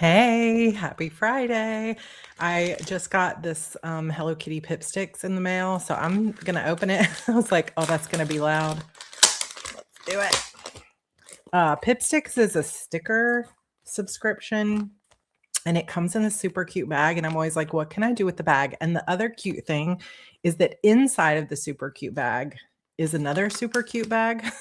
Hey, happy Friday. I just got this Hello Kitty Pipsticks in the mail, so I'm gonna open it. I was like, oh, that's gonna be loud. Let's do it. Pipsticks is a sticker subscription and it comes in a super cute bag. And I'm always like, what can I do with the bag? And the other cute thing is that inside of the super cute bag is another super cute bag.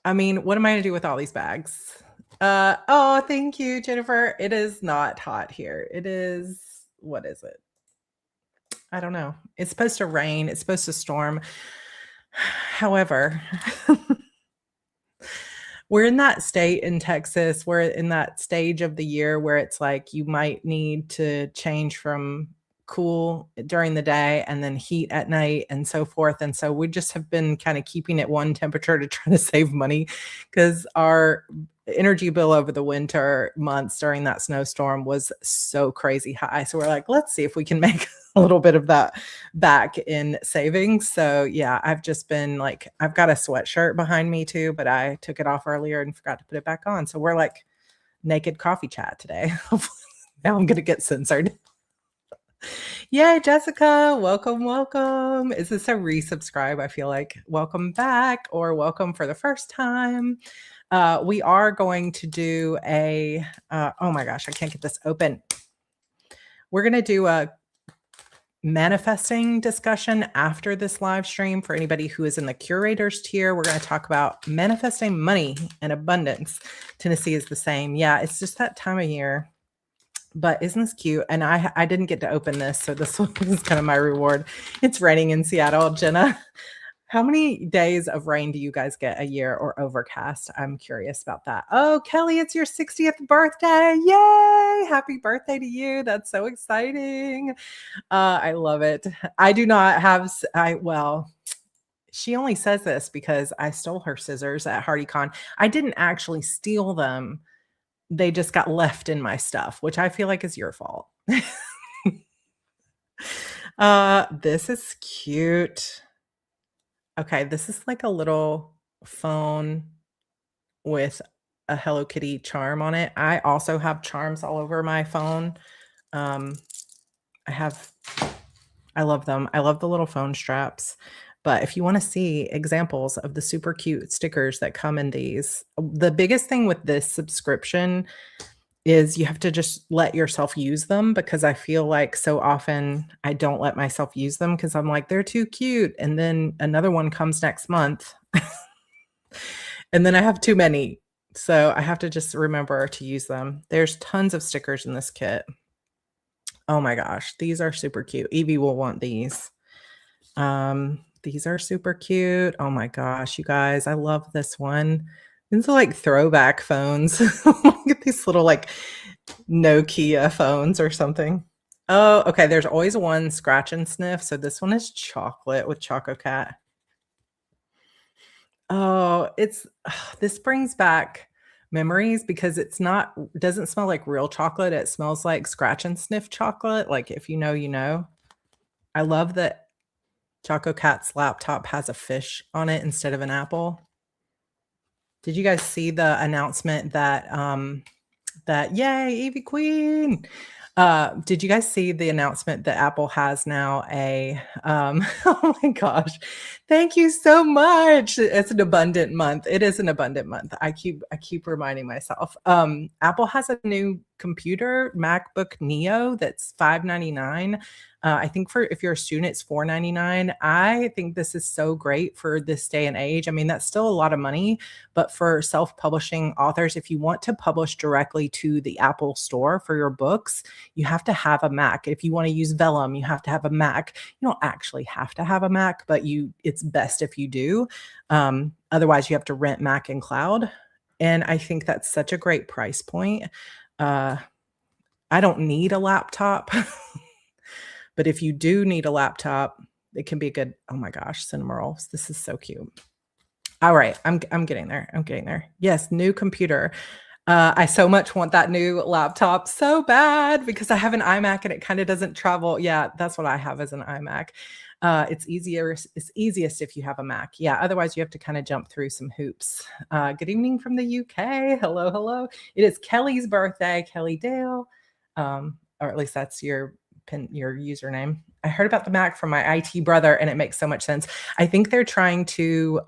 I mean, what am I gonna do with all these bags? Oh, thank you, Jennifer. It is not hot here. It is, what is it? I don't know. It's supposed to rain. It's supposed to storm. However, we're in that state in Texas. We're in that stage of the year where it's like you might need to change from cool during the day and then heat at night and so forth. And so we just have been kind of keeping it one temperature to try to save money because our energy bill over the winter months during that snowstorm was so crazy high. So we're like, let's see if we can make a little bit of that back in savings. So yeah, I've just been like, I've got a sweatshirt behind me too, but I took it off earlier and forgot to put it back on. So we're like naked coffee chat today. Now I'm going to get censored. Yay, Jessica. Welcome, welcome. Is this a resubscribe? I feel like welcome back or welcome for the first time. We are going to do a, oh my gosh, I can't get this open. We're going to do a manifesting discussion after this live stream for anybody who is in the curators tier. We're going to talk about manifesting money and abundance. Tennessee is the same. Yeah, it's just that time of year. But isn't this cute? And I didn't get to open this, so this was kind of my reward. It's raining in Seattle. Jenna, how many days of rain do you guys get a year or overcast? I'm curious about that. Oh, Kelly, it's your 60th birthday. Yay! Happy birthday to you. That's so exciting. I love it. I do not have, well, she only says this because I stole her scissors at HardyCon. I didn't actually steal them. They just got left in my stuff, which I feel like is your fault. This is cute. Okay, this is like a little phone with a Hello Kitty charm on it. I also have charms all over my phone. I love them. I love the little phone straps. But if you want to see examples of the super cute stickers that come in these, the biggest thing with this subscription is you have to just let yourself use them, because I feel like so often I don't let myself use them because I'm like, they're too cute. And then another one comes next month. And then I have too many. So I have to just remember to use them. There's tons of stickers in this kit. Oh my gosh, these are super cute. Evie will want these. These are super cute. Oh my gosh, you guys, I love this one. These are like throwback phones. Look at these little like Nokia phones or something. Oh, okay. There's always one scratch and sniff. So this one is chocolate with Choco Cat. Oh, this brings back memories because doesn't smell like real chocolate. It smells like scratch and sniff chocolate. Like if you know, you know. I love that Choco Cat's laptop has a fish on it instead of an apple. Did you guys see the announcement that yay, Evie Queen? Did you guys see the announcement that Apple has now a oh my gosh. Thank you so much. It's an abundant month. It is an abundant month. I keep reminding myself. Apple has a new computer, MacBook Neo, that's $599. I think if you're a student, it's $499. I think this is so great for this day and age. I mean, that's still a lot of money, but for self-publishing authors, if you want to publish directly to the Apple store for your books, you have to have a Mac. If you want to use Vellum, you have to have a Mac. You don't actually have to have a Mac, but it's best if you do. Otherwise, you have to rent Mac and Cloud. And I think that's such a great price point. I don't need a laptop. But if you do need a laptop, it can be a good, oh my gosh, cinema rolls. This is so cute. All right, I'm getting there. I'm getting there. Yes, new computer. I so much want that new laptop so bad because I have an iMac and it kind of doesn't travel. Yeah, that's what I have as an iMac. It's easiest if you have a Mac. Yeah, otherwise you have to kind of jump through some hoops. Good evening from the UK. Hello, hello. It is Kelly's birthday, Kelly Dale. Or at least that's your username. I heard about the Mac from my IT brother and it makes so much sense. I think they're trying to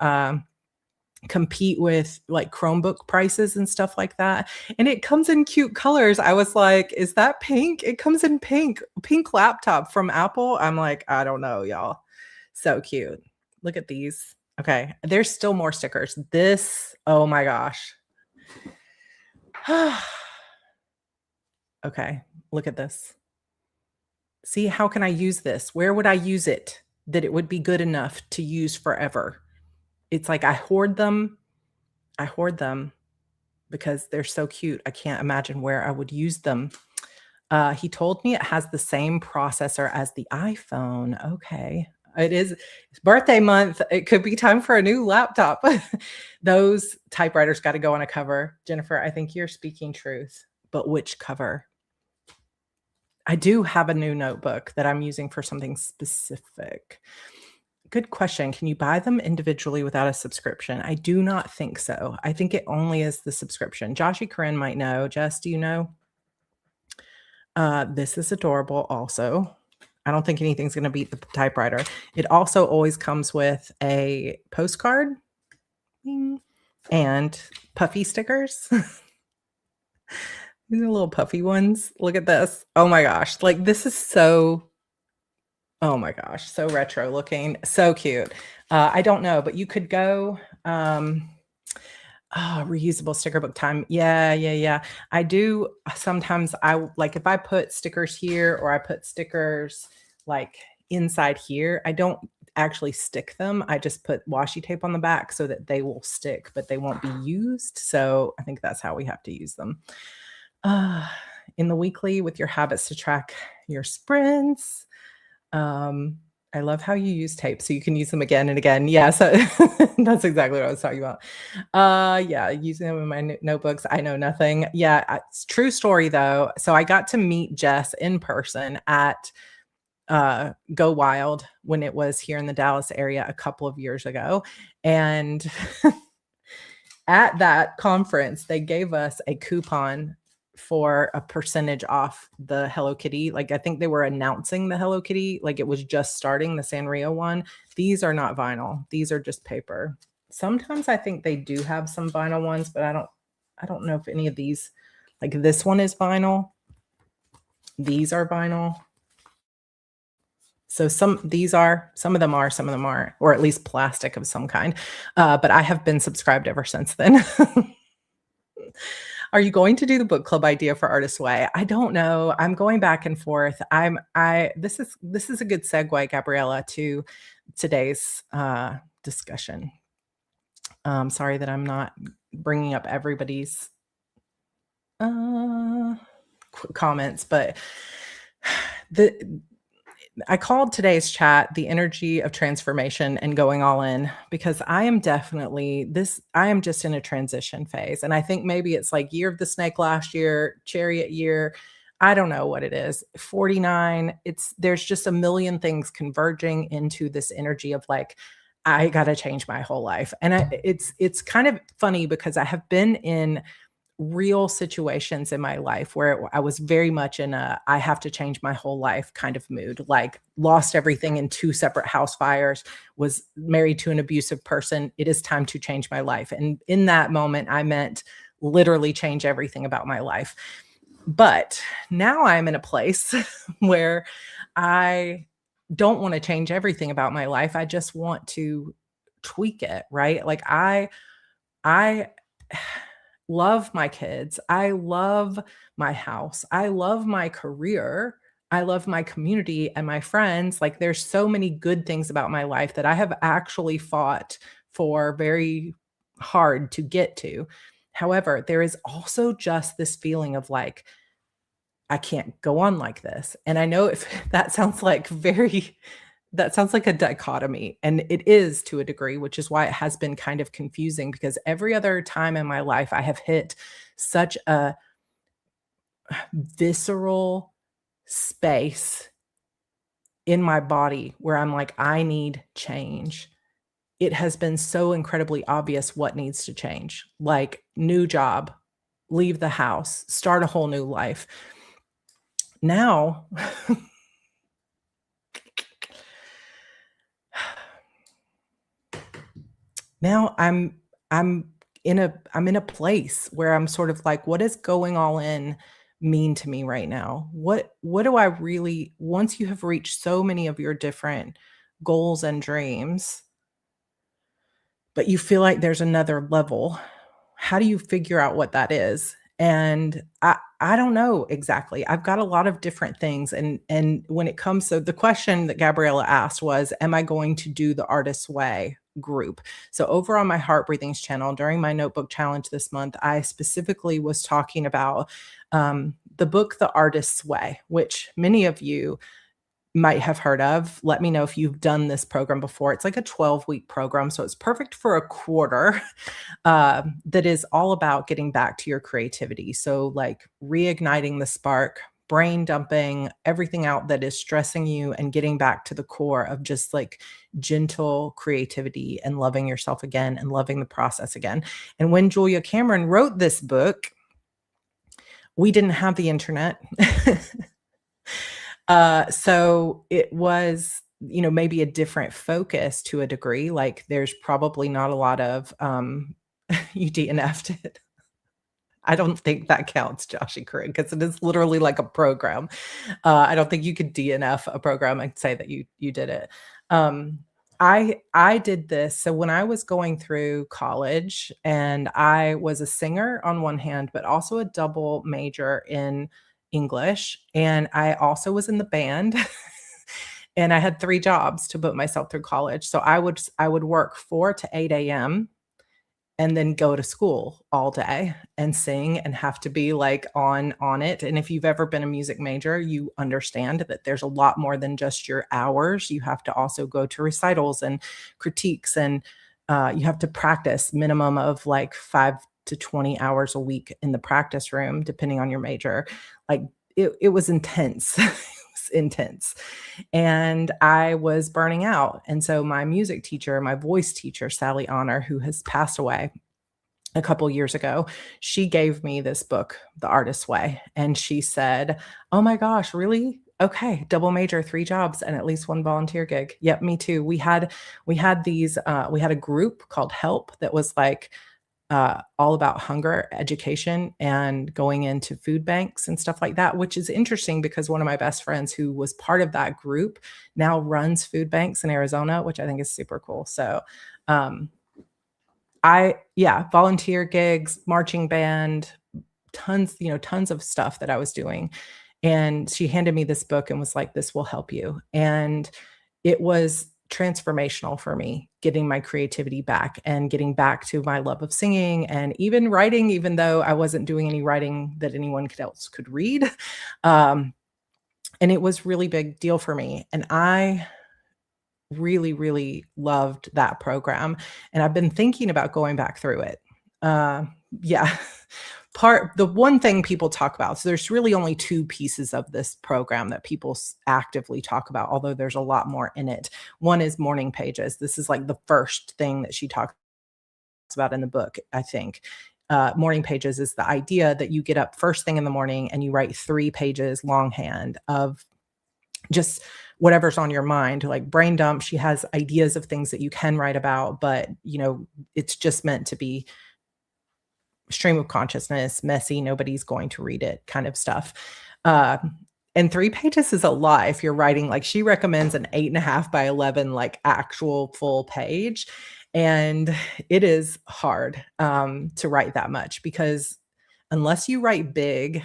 compete with like Chromebook prices and stuff like that. And it comes in cute colors. I was like, is that pink? It comes in pink laptop from Apple. I'm like, I don't know, y'all. So cute. Look at these. Okay. There's still more stickers. This, oh my gosh. Okay. Look at this. See, how can I use this? Where would I use it that it would be good enough to use forever? It's like I hoard them. I hoard them because they're so cute. I can't imagine where I would use them. He told me it has the same processor as the iPhone. Okay. It is birthday month. It could be time for a new laptop. Those typewriters got to go on a cover. Jennifer, I think you're speaking truth, but which cover? I do have a new notebook that I'm using for something specific. Good question. Can you buy them individually without a subscription? I do not think so. I think it only is the subscription. Joshy Corinne might know. Jess, do you know? This is adorable also. I don't think anything's going to beat the typewriter. It also always comes with a postcard and puffy stickers. These are little puffy ones. Look at this. Oh my gosh. Like this is so, oh my gosh, so retro looking, so cute. I don't know, but you could go, reusable sticker book time. Yeah. I do sometimes I like if I put stickers here or I put stickers like inside here, I don't actually stick them. I just put washi tape on the back so that they will stick, but they won't be used. So I think that's how we have to use them. In the weekly with your habits to track your sprints. I love how you use tape so you can use them again and again. Yeah, so that's exactly what I was talking about. Yeah, using them in my notebooks. I know nothing. Yeah, it's true story though. So I got to meet Jess in person at Go Wild when it was here in the Dallas area a couple of years ago. And at that conference, they gave us a coupon for a percentage off the Hello Kitty. Like I think they were announcing the Hello Kitty, like it was just starting the Sanrio one. These are not vinyl. These are just paper. Sometimes I think they do have some vinyl ones, but I don't know if any of these, like this one is vinyl. These are vinyl. So some of them aren't, or at least plastic of some kind. But I have been subscribed ever since then. Are you going to do the book club idea for Artist Way? I don't know. I'm going back and forth. This is a good segue, Gabriella, to today's discussion. Sorry that I'm not bringing up everybody's comments, but I called today's chat the energy of transformation and going all in because I am just in a transition phase. And I think maybe it's like year of the snake last year, chariot year. I don't know what it is. 49. There's just a million things converging into this energy of like, I got to change my whole life. And it's kind of funny because I have been in real situations in my life where I was very much in I have to change my whole life kind of mood, like lost everything in 2 separate house fires, was married to an abusive person. It is time to change my life. And in that moment, I meant literally change everything about my life. But now I'm in a place where I don't want to change everything about my life. I just want to tweak it, right? Like I love my kids. I love my house. I love my career. I love my community and my friends. Like there's so many good things about my life that I have actually fought for very hard to get to. However, there is also just this feeling of like, I can't go on like this. And I know if that sounds like very That sounds like a dichotomy, and it is to a degree, which is why it has been kind of confusing because every other time in my life I have hit such a visceral space in my body where I'm like, "I need change." It has been so incredibly obvious what needs to change, like new job, leave the house, start a whole new life. Now now I'm I'm in a place where I'm sort of like, what is going all in mean to me right now? What do I really once you have reached so many of your different goals and dreams, but you feel like there's another level, how do you figure out what that is? And I don't know exactly. I've got a lot of different things and when it comes so the question that Gabriella asked was, am I going to do the Artist's Way group? So over on my Heart Breathings channel during my notebook challenge this month, I specifically was talking about the book The Artist's Way, which many of you might have heard of. Let me know if you've done this program before. It's like a 12-week program, so it's perfect for a quarter, that is all about getting back to your creativity. So, like, reigniting the spark, brain dumping everything out that is stressing you, and getting back to the core of just, like, gentle creativity and loving yourself again and loving the process again. And when Julia Cameron wrote this book, we didn't have the internet. So it was, maybe a different focus to a degree. Like there's probably not a lot of you DNF'd it. I don't think that counts, Joshy Corinne, because it is literally like a program. I don't think you could DNF a program and say that you did it. Um, I did this. So when I was going through college, and I was a singer on one hand, but also a double major in English, and I also was in the band. And I had 3 jobs to put myself through college. So I would work 4 to 8 AM and then go to school all day and sing and have to be, like, on it, and if you've ever been a music major, you understand that there's a lot more than just your hours. You have to also go to recitals and critiques, and, you have to practice minimum of, like, 5 to 20 hours a week in the practice room, depending on your major. Like, it was intense. It was intense, and I was burning out, and so my music teacher, my voice teacher, Sally Honor, who has passed away a couple years ago, she gave me this book, The Artist's Way, and she said, "Oh my gosh, really? Okay, double major, 3 jobs, and at least 1 volunteer gig." Yep, me too. We had a group called Help that was like all about hunger education and going into food banks and stuff like that, which is interesting because one of my best friends who was part of that group now runs food banks in Arizona, which I think is super cool. So, um, yeah, volunteer gigs, marching band, tons of stuff that I was doing. And she handed me this book and was like, "This will help you." And it was transformational for me, getting my creativity back and getting back to my love of singing and even writing, even though I wasn't doing any writing that anyone else could read. Um, and it was really big deal for me. And I really, really loved that program, and I've been thinking about going back through it. Uh, yeah. The one thing people talk about, so there's really only 2 pieces of this program that people actively talk about, although there's a lot more in it. One is morning pages. This is like the first thing that she talks about in the book, I think. Morning pages is the idea that you get up first thing in the morning and you write 3 pages longhand of just whatever's on your mind, like brain dump. She has ideas of things that you can write about, but it's just meant to be stream of consciousness, messy, nobody's going to read it kind of stuff. Uh, and 3 pages is a lot if you're writing, like, she recommends an 8.5 by 11, like, actual full page. And it is hard to write that much because unless you write big,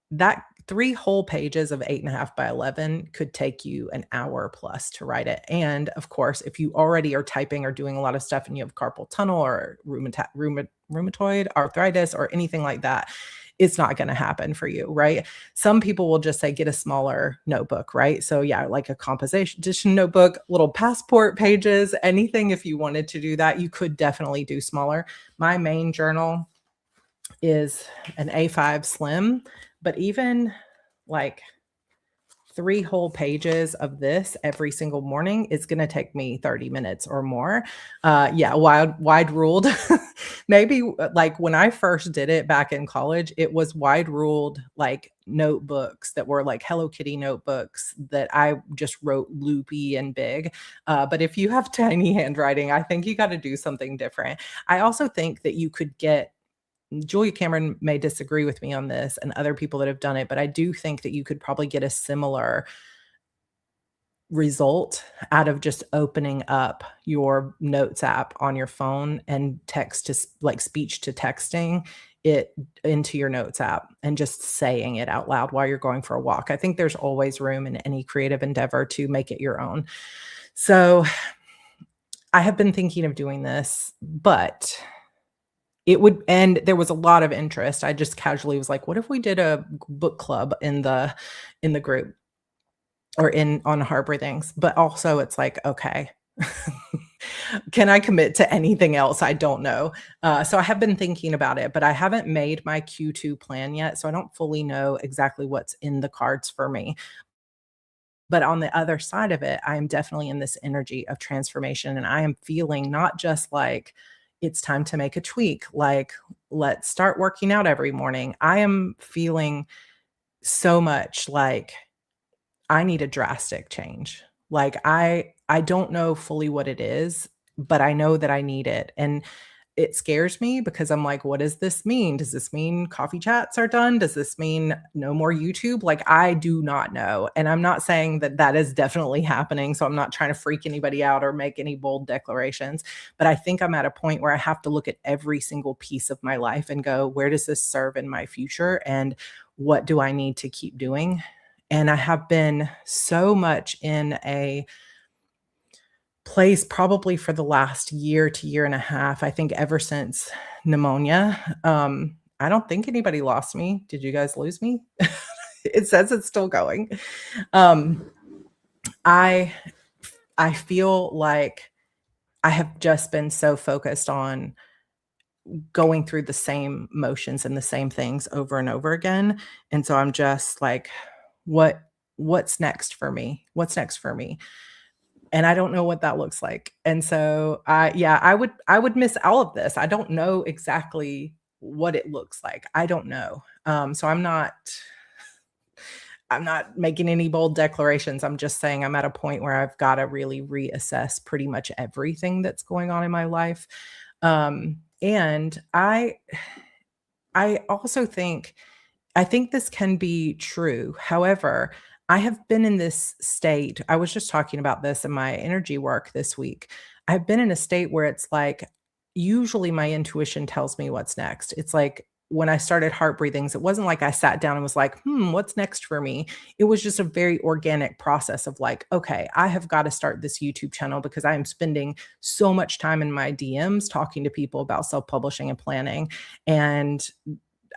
that 3 whole pages of 8.5 by 11 could take you an hour plus to write it. And of course, if you already are typing or doing a lot of stuff and you have carpal tunnel or rheumatoid arthritis or anything like that, it's not going to happen for you, right? Some people will just say get a smaller notebook, right? So yeah, like a composition notebook, little passport pages, anything. If you wanted to do that, you could definitely do smaller. My main journal is an A5 slim, but even like 3 whole pages of this every single morning is gonna take me 30 minutes or more. Yeah, wide ruled. Maybe, like, when I first did it back in college, it was wide ruled, like, notebooks that were, like, Hello Kitty notebooks that I just wrote loopy and big. But if you have tiny handwriting, I think you gotta do something different. I also think that you could get Julia Cameron may disagree with me on this and other people that have done it, but I do think that you could probably get a similar result out of just opening up your notes app on your phone and text to like speech to texting it into your notes app and just saying it out loud while you're going for a walk. I think there's always room in any creative endeavor to make it your own. So I have been thinking of doing this, but and there was a lot of interest. I just casually was like, "What if we did a book club in the group or in on Harbor Things?" But also it's like, okay, can I commit to anything else? I don't know. So I have been thinking about it, but I haven't made my Q2 plan yet, so I don't fully know exactly what's in the cards for me. But on the other side of it, I am definitely in this energy of transformation, and I am feeling not just like it's time to make a tweak, like, let's start working out every morning. I am feeling so much like I need a drastic change. Like, I don't know fully what it is, but I know that I need it, and it scares me because I'm like, "What does this mean? Does this mean coffee chats are done? Does this mean no more YouTube?" Like, I do not know, and I'm not saying that that is definitely happening, so I'm not trying to freak anybody out or make any bold declarations, but I think I'm at a point where I have to look at every single piece of my life and go, "Where does this serve in my future, and what do I need to keep doing?" And I have been so much in a place probably for the last year to year and a half, I think ever since pneumonia. I don't think anybody lost me. Did you guys lose me? It says it's still going. Um, I I feel like I have just been so focused on going through the same motions and the same things over and over again, and so I'm just like, "What what's next for me? What's next for me?" And I don't know what that looks like. And so I would miss all of this. I don't know exactly what it looks like. I don't know. So I'm not making any bold declarations. I'm just saying I'm at a point where I've got to really reassess pretty much everything that's going on in my life. And I also think I think this can be true. However, I have been in this state. I was just talking about this in my energy work this week. I've been in a state where it's like, usually my intuition tells me what's next. It's like when I started heart breathings, it wasn't like I sat down and was like, what's next for me? It was just a very organic process of like, okay, I have got to start this YouTube channel because I am spending so much time in my DMs talking to people about self publishing and planning. And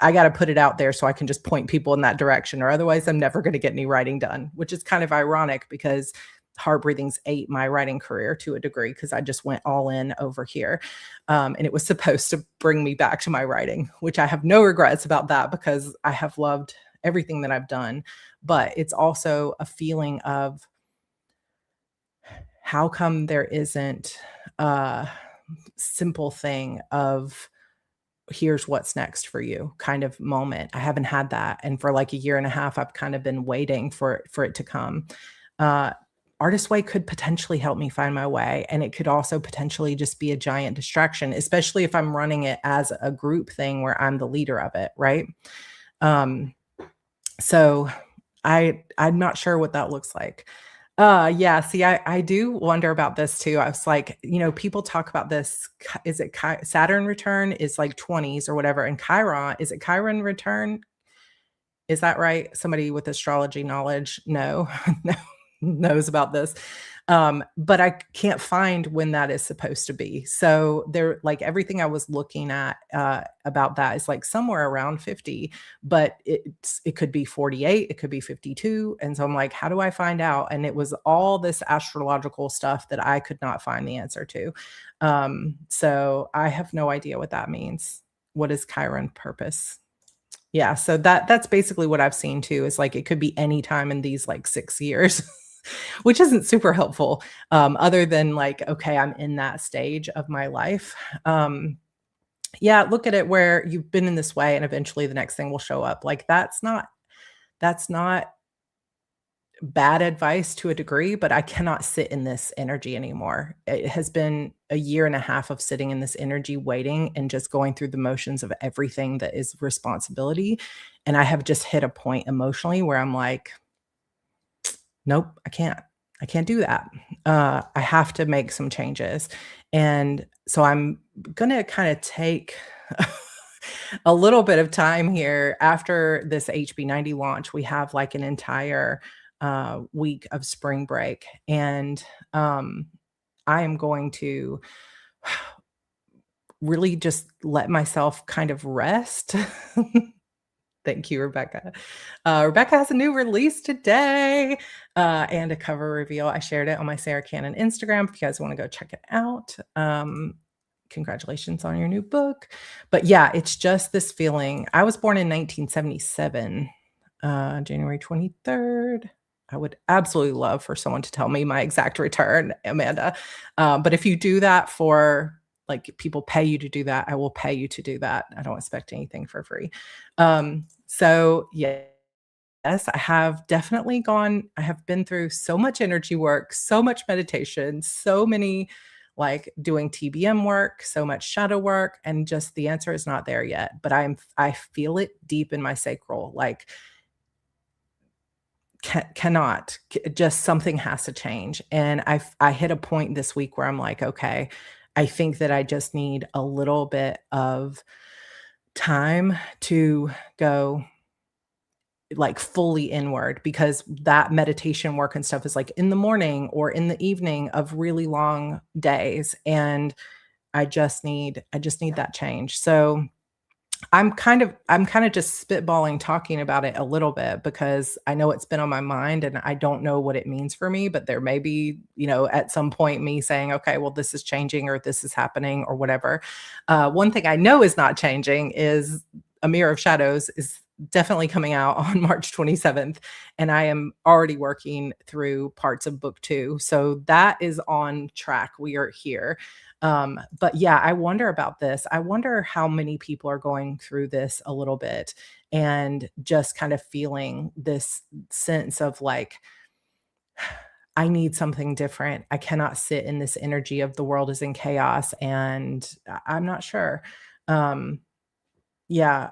I gotta put it out there so I can just point people in that direction, or otherwise I'm never gonna get any writing done, which is kind of ironic because heart breathings ate my writing career to a degree because I just went all in over here. And it was supposed to bring me back to my writing, which I have no regrets about that because I have loved everything that I've done. But it's also a feeling of how come there isn't a simple thing of here's what's next for you kind of moment. I haven't had that. And for like a year and a half, I've kind of been waiting for it to come. Uh, Artist Way could potentially help me find my way. And it could also potentially just be a giant distraction, especially if I'm running it as a group thing where I'm the leader of it. Right. Um, so I'm not sure what that looks like. Yeah, see, I do wonder about this too. I was like, people talk about this. Is it Saturn return is like 20s or whatever, and Chiron, is it Chiron return? Is that right? Somebody with astrology knowledge? No, no, knows about this. But I can't find when that is supposed to be. So there, like everything I was looking at about that is like somewhere around 50, but it could be 48, it could be 52. And so I'm like, how do I find out? And it was all this astrological stuff that I could not find the answer to. So I have no idea what that means. What is Chiron purpose? Yeah, so that's basically what I've seen too, is like it could be any time in these like 6 years, which isn't super helpful, other than like, okay, I'm in that stage of my life. Yeah, look at it where you've been in this way and eventually the next thing will show up. Like that's not bad advice to a degree, but I cannot sit in this energy anymore. It has been a year and a half of sitting in this energy, waiting and just going through the motions of everything that is responsibility. And I have just hit a point emotionally where I'm like, nope, I can't. I can't do that. I have to make some changes. And so I'm going to kind of take a little bit of time here after this HB90 launch. We have like an entire week of spring break. And I am going to really just let myself kind of rest. Thank you, Rebecca. Rebecca has a new release today and a cover reveal. I shared it on my Sarra Cannon Instagram if you guys want to go check it out. Congratulations on your new book. But yeah, it's just this feeling. I was born in 1977, January 23rd. I would absolutely love for someone to tell me my exact return, Amanda. But if you do that for like people pay you to do that, I will pay you to do that. I don't expect anything for free. So yes, I have definitely I have been through so much energy work, so much meditation, so many like doing TBM work, so much shadow work, and just the answer is not there yet. But I feel it deep in my sacral, like cannot just something has to change. And I hit a point this week where I'm like, okay, I think that I just need a little bit of time to go like fully inward, because that meditation work and stuff is like in the morning or in the evening of really long days. And I just need that change. So I'm kind of just spitballing talking about it a little bit because I know it's been on my mind and I don't know what it means for me, but there may be, at some point me saying, okay, well, this is changing or this is happening or whatever. One thing I know is not changing is A Mirror of Shadows is definitely coming out on March 27th, and I am already working through parts of book 2. So that is on track. We are here. But yeah, I wonder about this. I wonder how many people are going through this a little bit and just kind of feeling this sense of like, I need something different. I cannot sit in this energy of the world is in chaos. And I'm not sure. Um, yeah,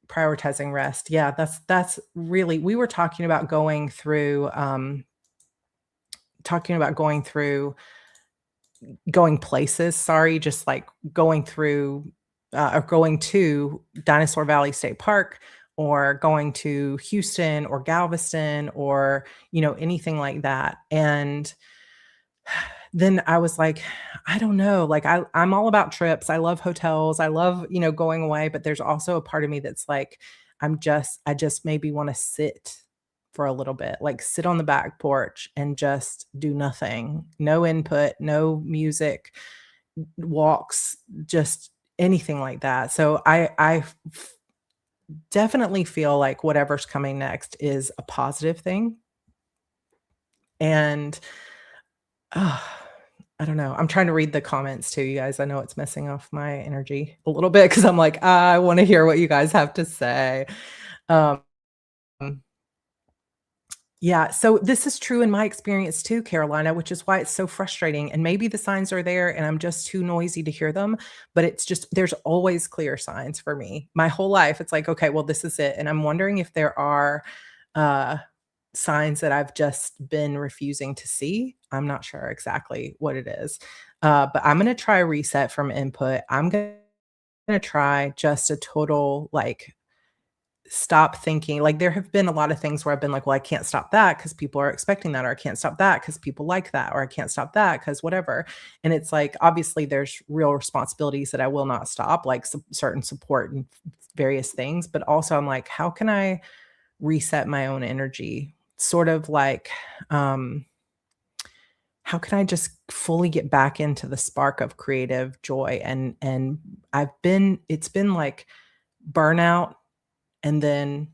prioritizing rest. Yeah, that's really, we were talking about going places, sorry, just like going through or going to Dinosaur Valley State Park or going to Houston or Galveston or, anything like that. And then I was like, I don't know, like I'm all about trips. I love hotels. I love, going away, but there's also a part of me that's like, I just maybe want to sit for a little bit, like sit on the back porch and just do nothing. No input, no music, walks, just anything like that. So definitely feel like whatever's coming next is a positive thing. And uh, I don't know. I'm trying to read the comments too, you guys. I know it's messing off my energy a little bit because I'm like, I want to hear what you guys have to say. Um, yeah, so this is true in my experience too, Carolina, which is why it's so frustrating. And maybe the signs are there and I'm just too noisy to hear them, but it's just there's always clear signs for me. My whole life, it's like, okay, well, this is it. And I'm wondering if there are uh signs that I've just been refusing to see. I'm not sure exactly what it is. But I'm gonna try a reset from input. I'm gonna try just a total like stop thinking like there have been a lot of things where I've been like, well, I can't stop that because people are expecting that, or I can't stop that because people like that, or I can't stop that because whatever. And it's like, obviously, there's real responsibilities that I will not stop, like certain support and various things. But also, I'm like, how can I reset my own energy? Sort of like, um, how can I just fully get back into the spark of creative joy? And it's been like burnout and then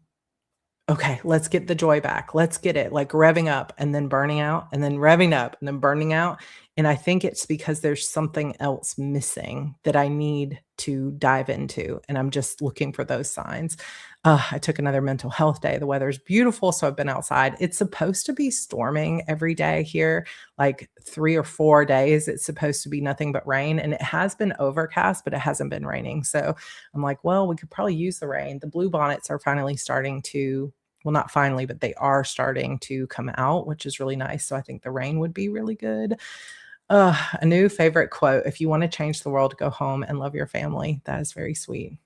okay, let's get the joy back. Let's get it like revving up and then burning out and then revving up and then burning out. And I think it's because there's something else missing that I need to dive into. And I'm just looking for those signs. I took another mental health day. The weather's beautiful. So I've been outside. It's supposed to be storming every day here, like 3 or 4 days. It's supposed to be nothing but rain. And it has been overcast, but it hasn't been raining. So I'm like, well, we could probably use the rain. The bluebonnets are finally starting to, well, not finally, but they are starting to come out, which is really nice. So I think the rain would be really good. A new favorite quote: if you want to change the world, go home and love your family. That is very sweet.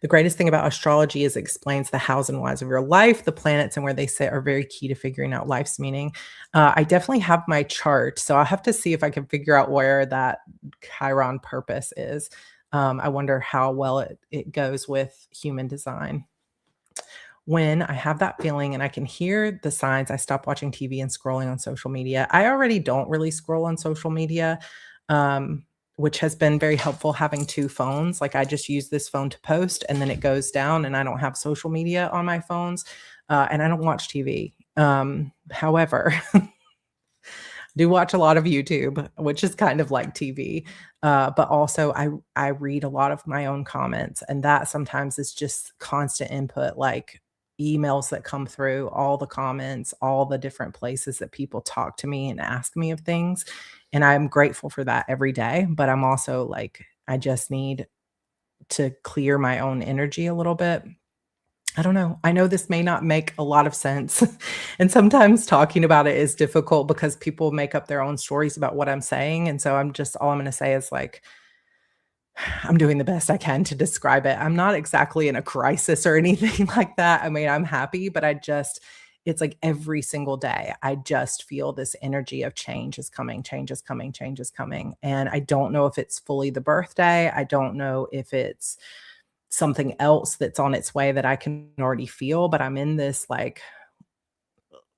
The greatest thing about astrology is it explains the hows and whys of your life. The planets and where they sit are very key to figuring out life's meaning. I definitely have my chart, so I'll have to see if I can figure out where that Chiron purpose is. I wonder how well it goes with human design. When I have that feeling and I can hear the signs, I stop watching TV and scrolling on social media. I already don't really scroll on social media, um, which has been very helpful having two phones. Like I just use this phone to post and then it goes down and I don't have social media on my phones and I don't watch TV. However, do watch a lot of YouTube, which is kind of like TV. But also I read a lot of my own comments, and that sometimes is just constant input, like emails that come through, all the comments, all the different places that people talk to me and ask me of things. And I'm grateful for that every day. But I'm also like, I just need to clear my own energy a little bit. I don't know. I know this may not make a lot of sense. And sometimes talking about it is difficult because people make up their own stories about what I'm saying. And so all I'm going to say is like, I'm doing the best I can to describe it. I'm not exactly in a crisis or anything like that. I mean, I'm happy, but it's like every single day, I just feel this energy of change is coming, change is coming, change is coming. And I don't know if it's fully the birthday. I don't know if it's something else that's on its way that I can already feel, but I'm in this like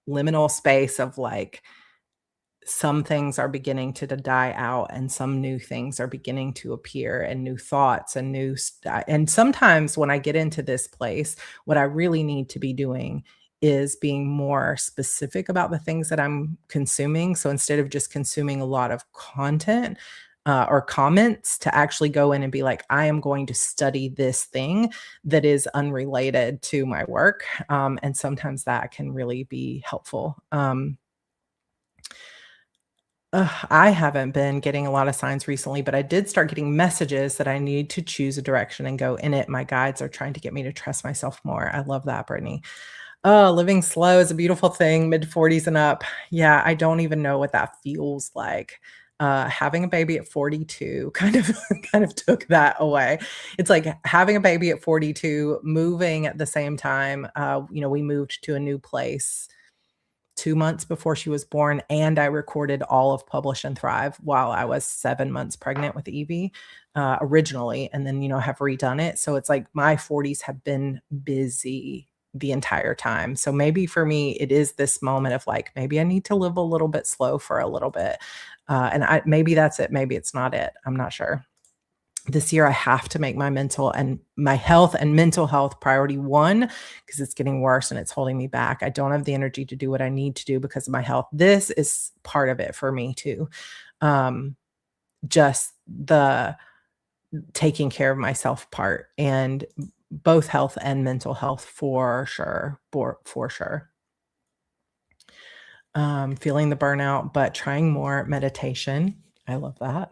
liminal space of like, some things are beginning to die out and some new things are beginning to appear and new thoughts and and sometimes when I get into this place, what I really need to be doing is being more specific about the things that I'm consuming. So instead of just consuming a lot of content or comments, to actually go in and be like, I am going to study this thing that is unrelated to my work. And sometimes that can really be helpful. I haven't been getting a lot of signs recently, but I did start getting messages that I need to choose a direction and go in it. My guides are trying to get me to trust myself more. I love that, Brittany. Oh, living slow is a beautiful thing, mid 40s and up. Yeah, I don't even know what that feels like. Having a baby at 42 kind of kind of took that away. It's like having a baby at 42, moving at the same time. We moved to a new place 2 months before she was born, and I recorded all of Publish and Thrive while I was 7 months pregnant with Evie originally, and then, have redone it. So it's like my 40s have been busy the entire time. So maybe for me, it is this moment of like, maybe I need to live a little bit slow for a little bit. Maybe that's it. Maybe it's not it. I'm not sure. This year I have to make my health and mental health priority one, because it's getting worse and it's holding me back. I don't have the energy to do what I need to do because of my health. This is part of it for me too. Just the taking care of myself part, and both health and mental health for sure, for sure. Feeling the burnout, but trying more meditation. I love that.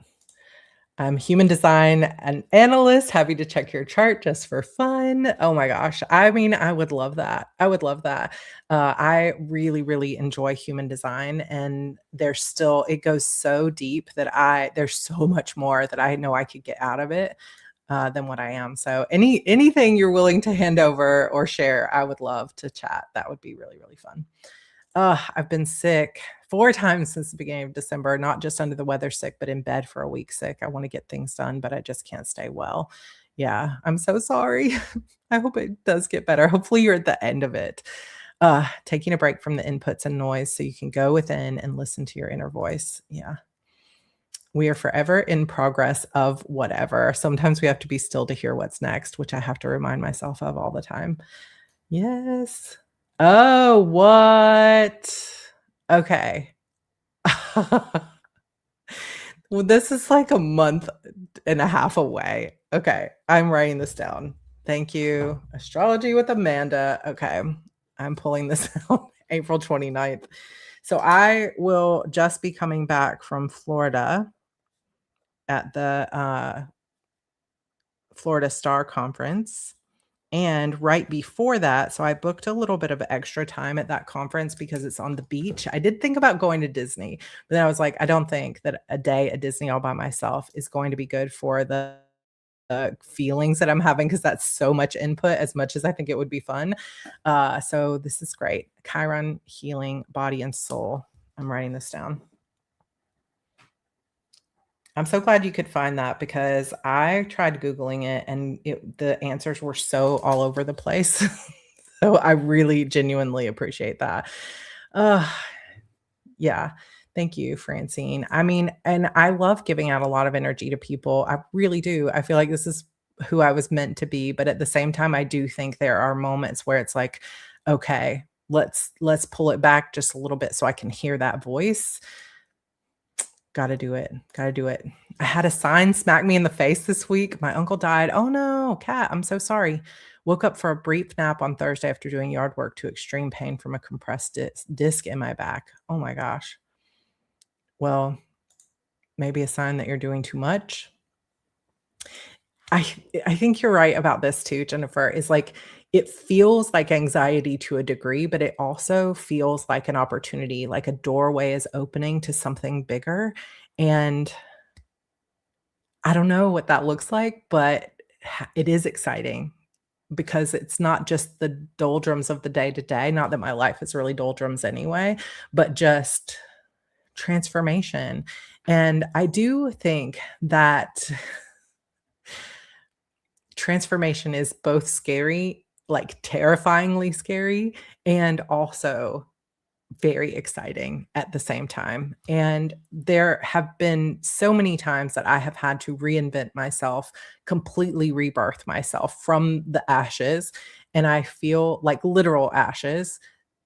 I'm human design an analyst. Happy to check your chart just for fun. Oh my gosh. I mean, I would love that. I would love that. I really, really enjoy human design, and it goes so deep that there's so much more that I know I could get out of it. than what I am. So anything you're willing to hand over or share, I would love to chat. That would be really, really fun. I've been sick 4 times since the beginning of December, not just under the weather sick, but in bed for a week sick. I want to get things done, but I just can't stay well. Yeah, I'm so sorry. I hope it does get better. Hopefully, you're at the end of it. Taking a break from the inputs and noise so you can go within and listen to your inner voice. Yeah. We are forever in progress of whatever. Sometimes we have to be still to hear what's next, which I have to remind myself of all the time. Yes. Oh, what? Okay. Well, this is like a month and a half away. Okay, I'm writing this down. Thank you. Astrology with Amanda. Okay, I'm pulling this out April 29th. So I will just be coming back from Florida at the Florida Star Conference. And right before that, so I booked a little bit of extra time at that conference because it's on the beach. I did think about going to Disney, but then I was like, I don't think that a day at Disney all by myself is going to be good for the feelings that I'm having because that's so much input as much as I think it would be fun. So this is great. Chiron healing body and soul. I'm writing this down. I'm so glad you could find that because I tried Googling it and the answers were so all over the place. So I really genuinely appreciate that. Uh, yeah. Thank you, Francine. I mean, and I love giving out a lot of energy to people. I really do. I feel like this is who I was meant to be, but at the same time, I do think there are moments where it's like, okay, let's pull it back just a little bit so I can hear that voice. Gotta do it. Gotta do it. I had a sign smack me in the face this week. My uncle died. Oh no, Kat, I'm so sorry. Woke up for a brief nap on Thursday after doing yard work to extreme pain from a compressed disc in my back. Oh my gosh. Well, maybe a sign that you're doing too much. I I think you're right about this too, Jennifer, is like it feels like anxiety to a degree, but it also feels like an opportunity, like a doorway is opening to something bigger. And I don't know what that looks like, but it is exciting because it's not just the doldrums of the day to day. Not that my life is really doldrums anyway, but just transformation. And I do think that transformation is both scary, like terrifyingly scary, and also very exciting at the same time. And there have been so many times that I have had to reinvent myself, completely rebirth myself from the ashes. And I feel like literal ashes.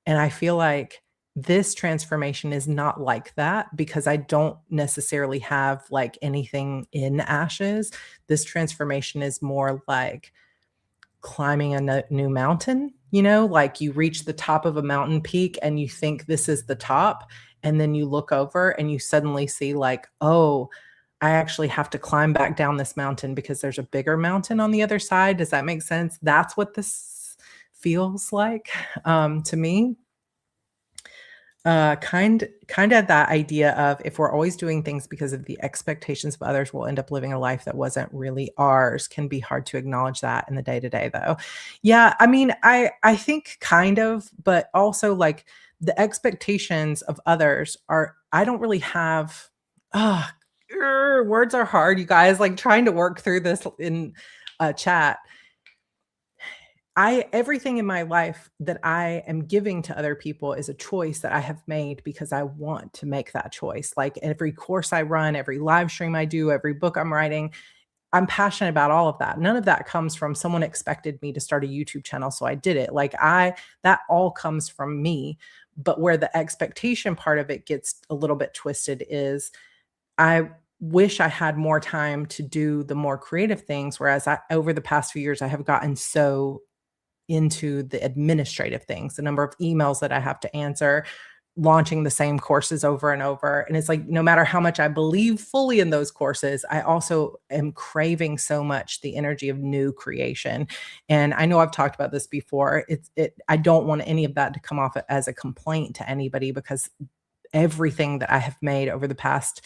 And I feel like this transformation is not like that because I don't necessarily have like anything in ashes. This transformation is more like climbing a new mountain, like you reach the top of a mountain peak and you think this is the top. And then you look over and you suddenly see, like, oh, I actually have to climb back down this mountain because there's a bigger mountain on the other side. Does that make sense? That's what this feels like to me. Kind of that idea of if we're always doing things because of the expectations of others, we'll end up living a life that wasn't really ours. Can be hard to acknowledge that in the day to day, though. Yeah, I mean, I think kind of, but also like the expectations of others are. I don't really have. Words are hard, you guys. Like trying to work through this in a chat. Everything in my life that I am giving to other people is a choice that I have made because I want to make that choice. Like every course I run, every live stream I do, every book I'm writing, I'm passionate about all of that. None of that comes from someone expected me to start a YouTube channel, so I did it. That all comes from me. But where the expectation part of it gets a little bit twisted is I wish I had more time to do the more creative things. Whereas over the past few years, I have gotten so into the administrative things, the number of emails that I have to answer, launching the same courses over and over. And it's like, no matter how much I believe fully in those courses, I also am craving so much the energy of new creation. And I know I've talked about this before. I don't want any of that to come off as a complaint to anybody because everything that I have made over the past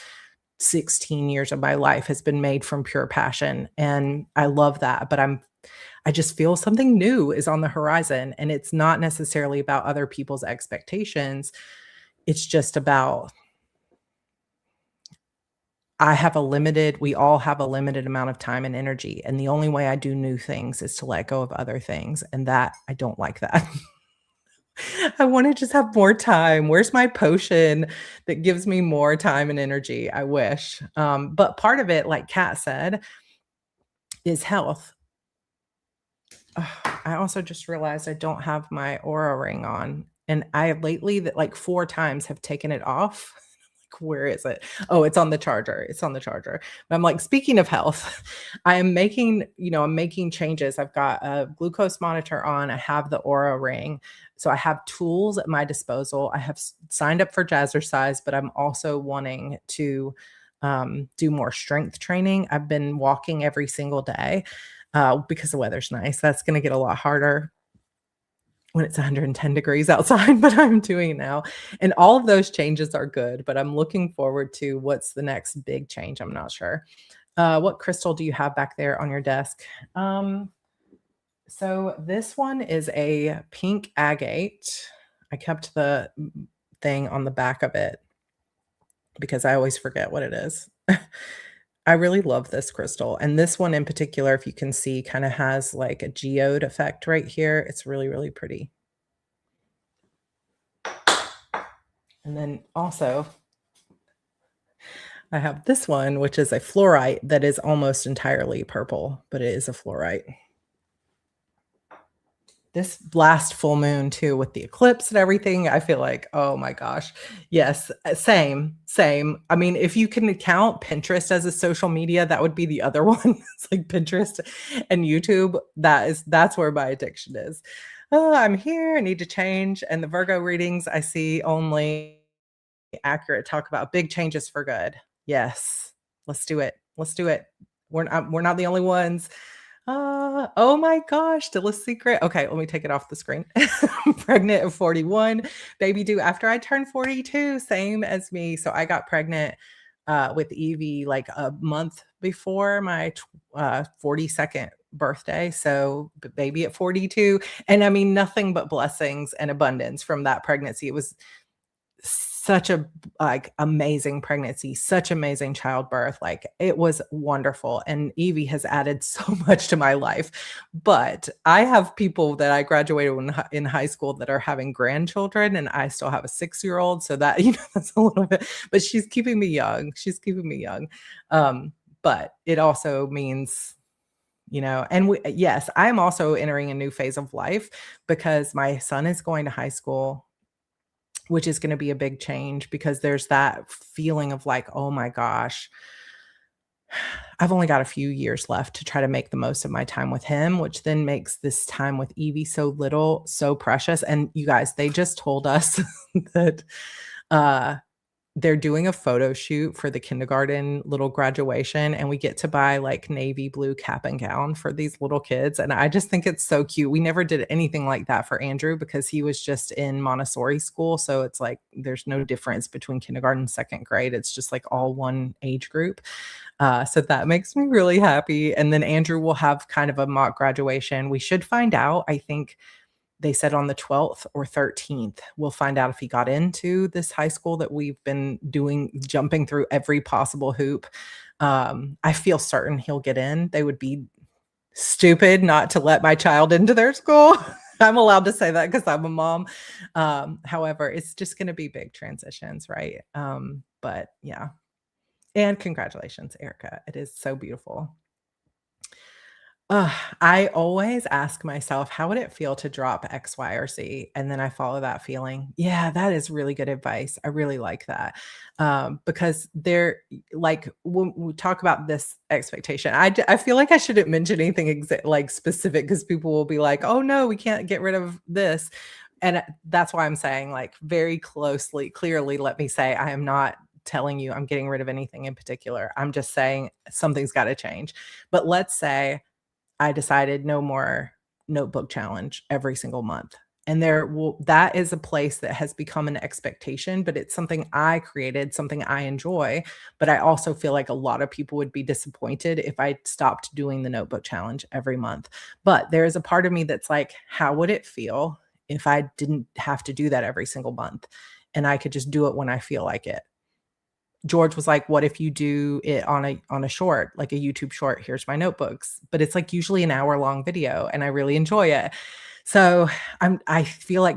16 years of my life has been made from pure passion, and I love that, but I just feel something new is on the horizon, and it's not necessarily about other people's expectations. It's just about we all have a limited amount of time and energy, and the only way I do new things is to let go of other things, and that I don't like that. I wanna just have more time. Where's my potion that gives me more time and energy? I wish. But part of it, like Kat said, is health. Ugh, I also just realized I don't have my Aura ring on, and I have lately that like 4 times have taken it off. Like, where is it? Oh, it's on the charger. It's on the charger. But I'm like, speaking of health, I am making, I'm making changes. I've got a glucose monitor on. I have the Aura ring. So I have tools at my disposal. I have signed up for jazzercise, but I'm also wanting to do more strength training. I've been walking every single day because the weather's nice. That's going to get a lot harder when it's 110 degrees outside, but I'm doing it now. And all of those changes are good, but I'm looking forward to what's the next big change. I'm not sure. What crystal do you have back there on your desk? So this one is a pink agate. I kept the thing on the back of it because I always forget what it is. I really love this crystal, and this one in particular, if you can see, kinda has, like, a geode effect right here. It's really, really pretty. And then also, I have this one, which is a fluorite that is almost entirely purple, but it is a fluorite. This last full moon too, with the eclipse and everything, I feel like, oh my gosh. Yes, same, same. I mean, if you can count Pinterest as a social media, that would be the other one. It's like Pinterest and YouTube. That's where my addiction is. Oh, I'm here, I need to change. And the Virgo readings, I see only accurate talk about big changes for good. Yes, let's do it. Let's do it. We're not the only ones. Oh my gosh, still a secret. Okay, let me take it off the screen. I'm pregnant at 41, baby due after I turned 42, same as me. So I got pregnant with Evie like a month before my 42nd birthday. So baby at 42. And I mean, nothing but blessings and abundance from that pregnancy. It was such a like amazing pregnancy, such amazing childbirth. Like it was wonderful. And Evie has added so much to my life. But I have people that I graduated in high school that are having grandchildren, and I still have a 6-year-old. So that, that's a little bit, but she's keeping me young. She's keeping me young. But it also means, and yes, I'm also entering a new phase of life because my son is going to high school, which is gonna be a big change because there's that feeling of like, "Oh my gosh, I've only got a few years left to try to make the most of my time with him," which then makes this time with Evie so precious, and you guys, they just told us that, uh they're doing a photo shoot for the kindergarten little graduation, and we get to buy, like, navy blue cap and gown for these little kids, and I just think it's so cute. We never did anything like that for Andrew because he was just in Montessori school, so it's like there's no difference between kindergarten and 2nd grade. It's just, like, all one age group. So that makes me really happy, and then Andrew will have kind of a mock graduation. We should find out, I think they said on the 12th or 13th, we'll find out if he got into this high school that we've been jumping through every possible hoop. I feel certain he'll get in. They would be stupid not to let my child into their school. I'm allowed to say that because I'm a mom. However, it's just going to be big transitions, right? But yeah. And congratulations, Erica. It is so beautiful. I always ask myself, how would it feel to drop X, Y, or Z? And then I follow that feeling. Yeah, that is really good advice. I really like that. Because like when we talk about this expectation, I feel like I shouldn't mention anything like specific because people will be like, oh no, we can't get rid of this. And that's why I'm saying, like, very clearly, let me say, I am not telling you I'm getting rid of anything in particular. I'm just saying something's got to change. But let's say I decided no more notebook challenge every single month. And that is a place that has become an expectation, but it's something I created, something I enjoy. But I also feel like a lot of people would be disappointed if I stopped doing the notebook challenge every month. But there is a part of me that's like, how would it feel if I didn't have to do that every single month and I could just do it when I feel like it? George was like, "What if you do it on a short, like a YouTube short? Here's my notebooks." But it's like usually an hour-long video, and I really enjoy it. So, I feel like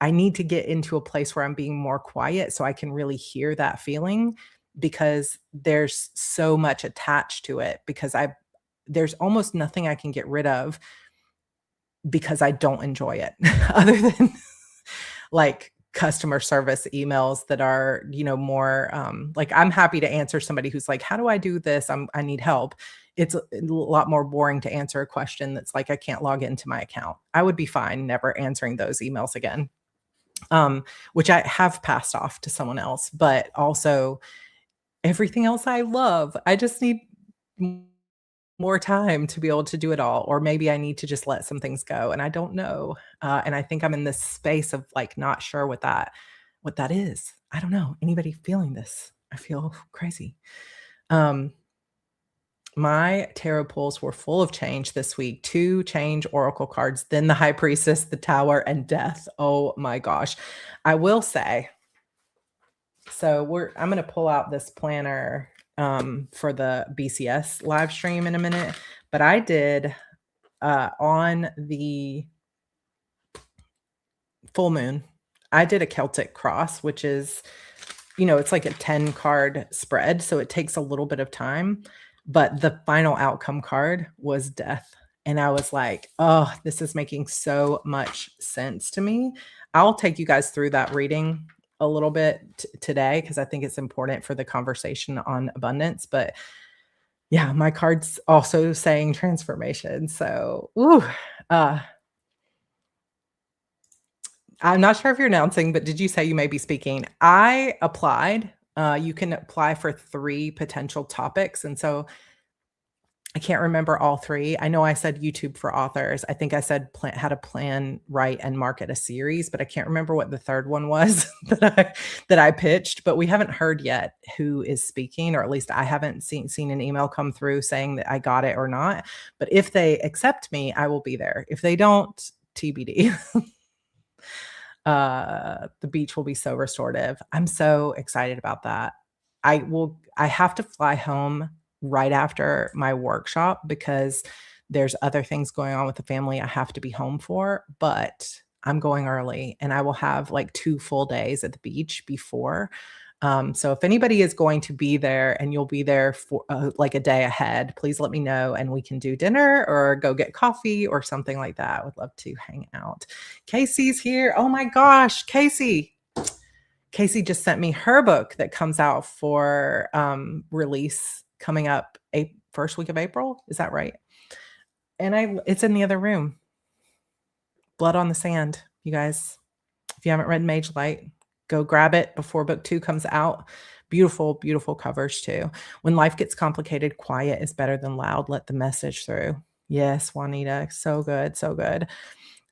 I need to get into a place where I'm being more quiet so I can really hear that feeling, because there's so much attached to it, because there's almost nothing I can get rid of because I don't enjoy it other than like customer service emails that are, more, like, I'm happy to answer somebody who's like, "How do I do this? I need help." It's a lot more boring to answer a question that's like, "I can't log into my account." I would be fine never answering those emails again, which I have passed off to someone else, but also everything else I love. I just need more time to be able to do it all, or maybe I need to just let some things go, and I don't know, and I think I'm in this space of, like, not sure what that is. I don't know. Anybody feeling this? I feel crazy. Um, my tarot pulls were full of change this week. 2 change oracle cards, then the High Priestess, the Tower, and Death. Oh my gosh. I will say, so I'm gonna pull out this planner for the BCS live stream in a minute, but I did on the full moon, I did a Celtic cross, which is, it's like a 10 card spread, so it takes a little bit of time, but the final outcome card was death. And I was like, oh, this is making so much sense to me. I'll take you guys through that reading a little bit today because I think it's important for the conversation on abundance. But yeah, my card's also saying transformation. So, ooh, uh, I'm not sure if you're announcing, but did you say you may be speaking? I applied. You can apply for 3 potential topics, and so I can't remember all 3. I know I said YouTube for authors. I think I said how to plan, write, and market a series, but I can't remember what the 3rd one was that I pitched, but we haven't heard yet who is speaking, or at least I haven't seen an email come through saying that I got it or not. But if they accept me, I will be there. If they don't, TBD. The beach will be so restorative. I'm so excited about that. I have to fly home right after my workshop because there's other things going on with the family I have to be home for, but I'm going early and I will have like 2 full days at the beach before. So if anybody is going to be there and you'll be there for like a day ahead, please let me know and we can do dinner or go get coffee or something like that. I would love to hang out. Casey's here. Oh my gosh, Casey. Casey just sent me her book that comes out for release coming up first week of April. Is that right? And it's in the other room. Blood on the Sand, you guys. If you haven't read Mage Light, go grab it before book 2 comes out. Beautiful, beautiful covers too. When life gets complicated, quiet is better than loud. Let the message through. Yes, Juanita. So good, so good.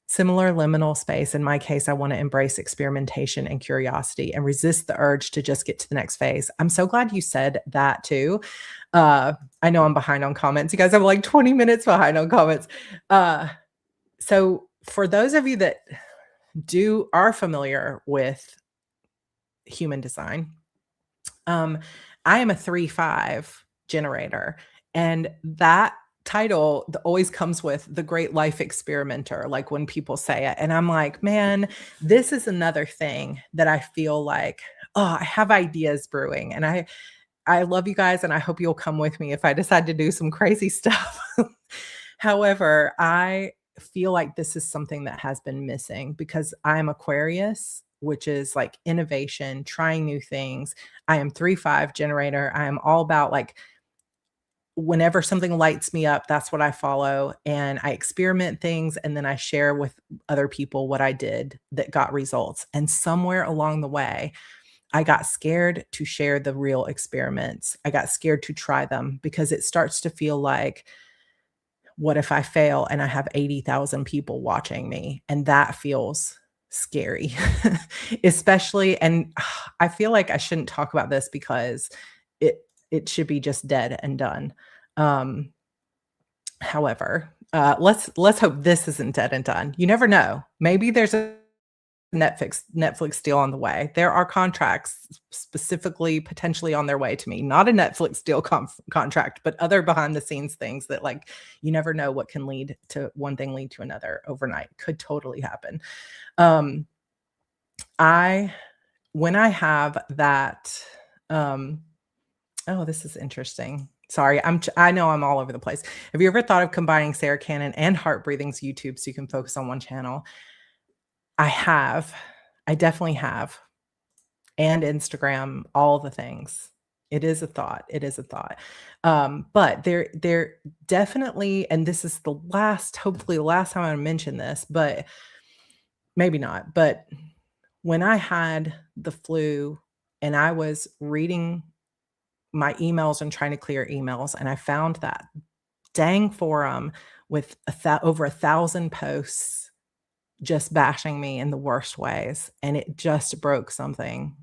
Similar liminal space. In my case, I want to embrace experimentation and curiosity and resist the urge to just get to the next phase. I'm so glad you said that too. I know I'm behind on comments. You guys, I'm like 20 minutes behind on comments. So for those of you that are familiar with human design, I am a 3/5 generator, and that title always comes with the great life experimenter, like when people say it. And I'm like, man, this is another thing that I feel like, oh, I have ideas brewing. And I love you guys, and I hope you'll come with me if I decide to do some crazy stuff. However, I feel like this is something that has been missing because I'm Aquarius, which is like innovation, trying new things. I am 3/5 generator. I am all about like whenever something lights me up, that's what I follow. And I experiment things and then I share with other people what I did that got results. And somewhere along the way, I got scared to share the real experiments. I got scared to try them because it starts to feel like, what if I fail and I have 80,000 people watching me? And that feels scary, especially. And I feel like I shouldn't talk about this because it it should be just dead and done. Um, However, let's hope this isn't dead and done. You never know. Maybe there's a Netflix deal on the way. There are contracts specifically potentially on their way to me. Not a Netflix deal contract, but other behind the scenes things that, like, you never know what can lead to one thing lead to another overnight. Could totally happen. Um, I when I have that, um oh, this is interesting. Sorry, I know I'm all over the place. Have you ever thought of combining Sarah Cannon and Heart Breathing's YouTube so you can focus on one channel? I have. I definitely have. And Instagram, all the things. It is a thought. It is a thought. But there definitely, and this is the last, hopefully the last time I mention this, but maybe not. But when I had the flu and I was reading my emails and trying to clear emails, and I found that dang forum with over 1,000 posts just bashing me in the worst ways, and it just broke something.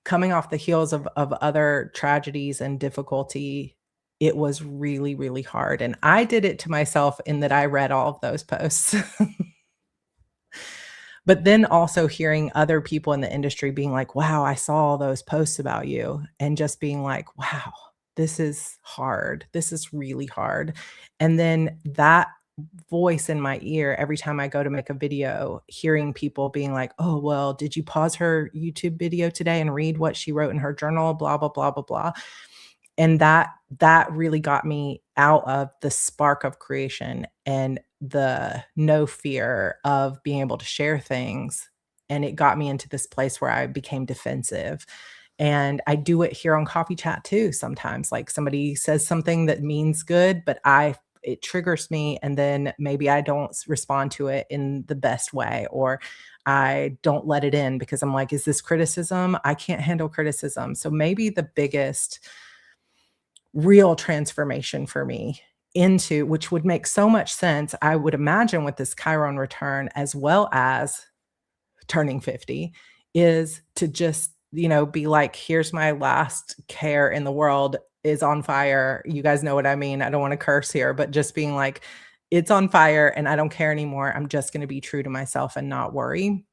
Coming off the heels of other tragedies and difficulty, it was really, really hard, and I did it to myself in that I read all of those posts. But then also hearing other people in the industry being like, "Wow, I saw all those posts about you," and just being like, "Wow, this is hard. This is really hard." And then that voice in my ear every time I go to make a video, hearing people being like, "Oh, well, did you pause her YouTube video today and read what she wrote in her journal? Blah, blah, blah, blah, blah." And that really got me out of the spark of creation and the no fear of being able to share things, and it got me into this place where I became defensive. And I do it here on Coffee Chat too sometimes, like, somebody says something that means good, but it triggers me, and then maybe I don't respond to it in the best way, or I don't let it in because I'm like, "Is this criticism? I can't handle criticism." So maybe the biggest real transformation for me into, which would make so much sense, I would imagine, with this Chiron return as well as turning 50, is to just, be like, "Here's my last care in the world is on fire." You guys know what I mean. I don't want to curse here, but just being like, "It's on fire and I don't care anymore. I'm just going to be true to myself and not worry."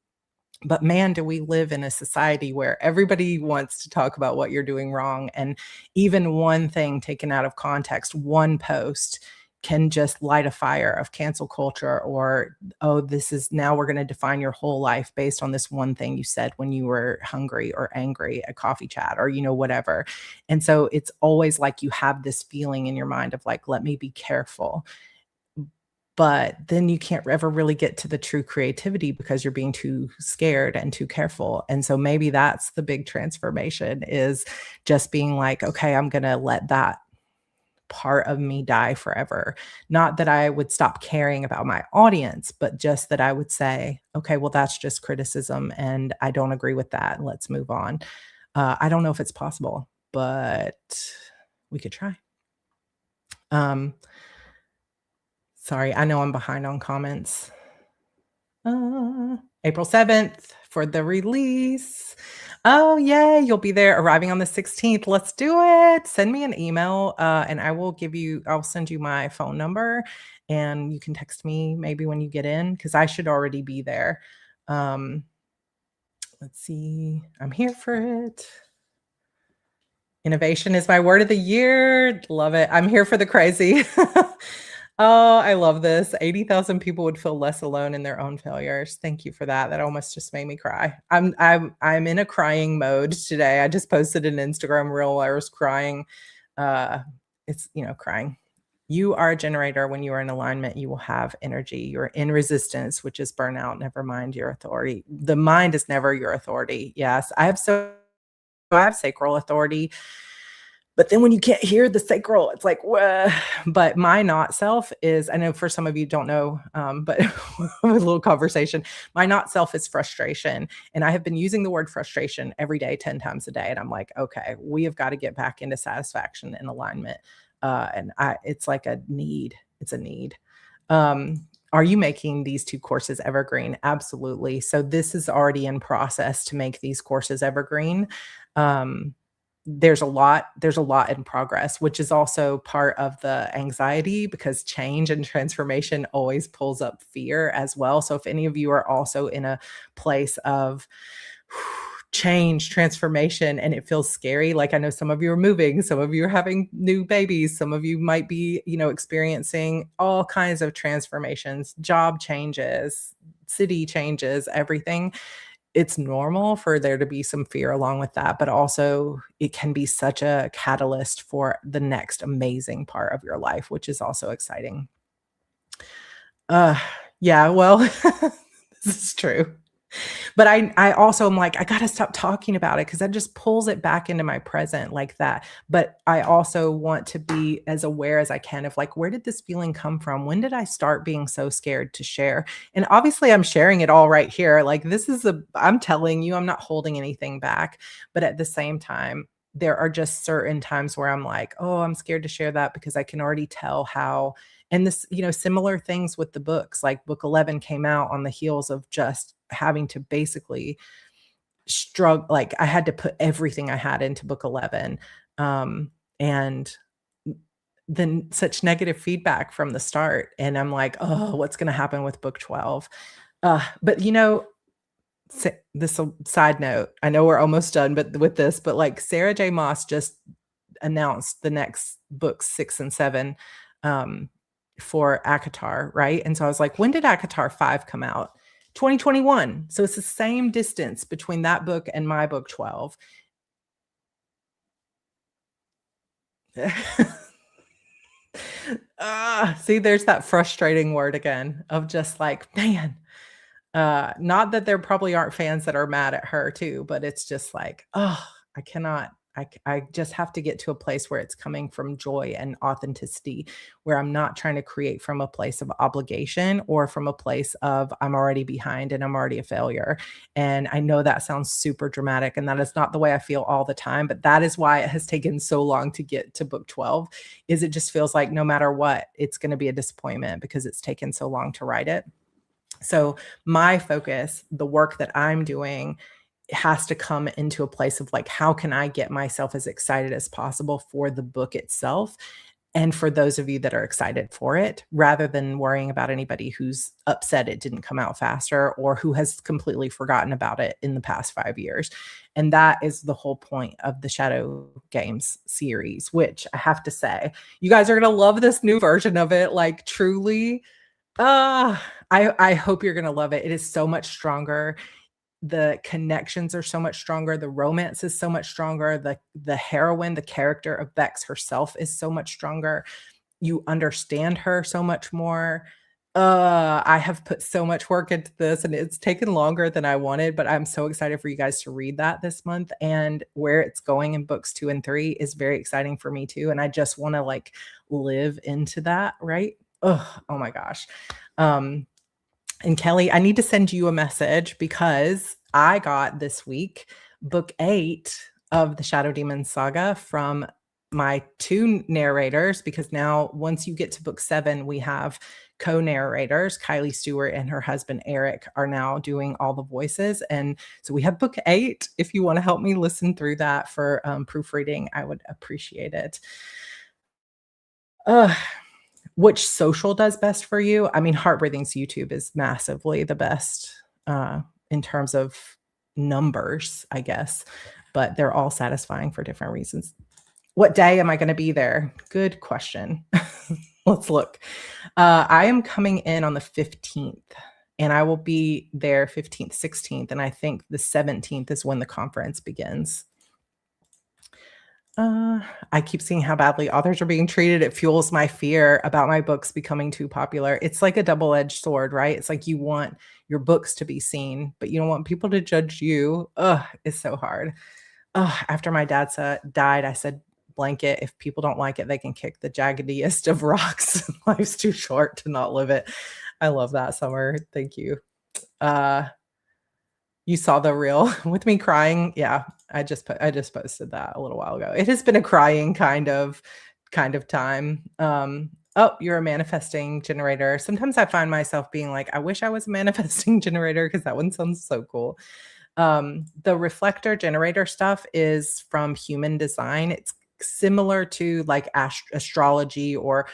But man, do we live in a society where everybody wants to talk about what you're doing wrong. And even one thing taken out of context, one post can just light a fire of cancel culture, or, "Oh, this is now we're going to define your whole life based on this one thing you said when you were hungry or angry at Coffee Chat," or, whatever. And so it's always like you have this feeling in your mind of like, let me be careful. But then you can't ever really get to the true creativity because you're being too scared and too careful. And so maybe that's the big transformation, is just being like, "Okay, I'm going to let that part of me die forever." Not that I would stop caring about my audience, but just that I would say, "Okay, well, that's just criticism and I don't agree with that. And let's move on." I don't know if it's possible, but we could try. Um, Sorry, I know I'm behind on comments. April 7th for the release. Oh, yay, you'll be there arriving on the 16th. Let's do it. Send me an email, and I'll send you my phone number, and you can text me maybe when you get in, because I should already be there. Let's see. I'm here for it. Innovation is my word of the year. Love it. I'm here for the crazy. Oh, I love this. 80,000 people would feel less alone in their own failures. Thank you for that. That almost just made me cry. I'm in a crying mode today. I just posted an Instagram reel where I was crying. It's, crying. You are a generator. When you are in alignment, you will have energy. You're in resistance, which is burnout. Never mind your authority. The mind is never your authority. Yes, I have sacral authority. But then when you can't hear the sacral, it's like, "Whoa." But my not self is, I know for some of you don't know, but a little conversation. My not self is frustration. And I have been using the word frustration every day, 10 times a day. And I'm like, okay, we have got to get back into satisfaction and alignment. It's like a need. It's a need. Are you making these 2 courses evergreen? Absolutely. So this is already in process to make these courses evergreen. Um, there's a lot in progress, which is also part of the anxiety because change and transformation always pulls up fear as well. So if any of you are also in a place of change, transformation, and it feels scary, like I know some of you are moving, some of you are having new babies, some of you might be, experiencing all kinds of transformations, job changes, city changes, everything. It's normal for there to be some fear along with that, but also it can be such a catalyst for the next amazing part of your life, which is also exciting. Uh, yeah, well, this is true. But I also am like, I gotta stop talking about it because that just pulls it back into my present like that. But I also want to be as aware as I can of like, where did this feeling come from? When did I start being so scared to share? And obviously I'm sharing it all right here. Like I'm telling you, I'm not holding anything back. But at the same time, there are just certain times where I'm like, oh, I'm scared to share that because I can already tell how. And this, similar things with the books, like book 11 came out on the heels of just having to basically struggle. Like I had to put everything I had into book 11. And then such negative feedback from the start. And I'm like, oh, what's going to happen with book 12? But this side note, I know we're almost done, but with this, but like Sarah J. Maas just announced the next books 6 and 7 for ACOTAR, right? And so I was like, when did ACOTAR 5 come out? 2021. So it's the same distance between that book and my book 12. See, there's that frustrating word again of just like, man, not that there probably aren't fans that are mad at her too, but it's just like, oh, I cannot. I just have to get to a place where it's coming from joy and authenticity, where I'm not trying to create from a place of obligation or from a place of I'm already behind and I'm already a failure. And I know that sounds super dramatic, and that is not the way I feel all the time, but that is why it has taken so long to get to book 12. Is it just feels like no matter what, it's going to be a disappointment because it's taken so long to write it. So my focus, the work that I'm doing, has to come into a place of like, how can I get myself as excited as possible for the book itself? And for those of you that are excited for it, rather than worrying about anybody who's upset it didn't come out faster or who has completely forgotten about it in the past 5 years. And that is the whole point of the Shadow Games series, which I have to say, you guys are going to love this new version of it. Like truly, I hope you're going to love it. It is so much stronger. The connections are so much stronger. The romance is so much stronger. The heroine, the character of Bex herself is so much stronger. You understand her so much more. I have put so much work into this and it's taken longer than I wanted, but I'm so excited for you guys to read that this month, and where it's going in books 2 and 3 is very exciting for me too. And I just want to like live into that. Right. Oh my gosh. And Kelly, I need to send you a message because I got this week book 8 of the Shadow Demon saga from my 2 narrators, because now once you get to book 7, we have co-narrators. Kylie Stewart and her husband Eric are now doing all the voices. And so we have book 8. If you want to help me listen through that for proofreading, I would appreciate it. Which social does best for you? I mean, Heartbreathing's YouTube is massively the best in terms of numbers, I guess, but they're all satisfying for different reasons. What day am I going to be there? Good question. Let's look. I am coming in on the 15th, and I will be there 15th, 16th, and I think the 17th is when the conference begins. I keep seeing how badly authors are being treated. It fuels my fear about my books becoming too popular. It's like a double-edged sword, right? It's like you want your books to be seen, but you don't want people to judge you. It's so hard. After my dad died, I said, blanket, if people don't like it, they can kick the jaggediest of rocks. Life's too short to not live it. I love that, Summer. Thank you. You saw the reel with me crying. Yeah, I just posted that a little while ago. It has been a crying kind of time. Oh, you're a manifesting generator. Sometimes I find myself being like, I wish I was a manifesting generator because that one sounds so cool. The reflector generator stuff is from human design. It's similar to like astrology or,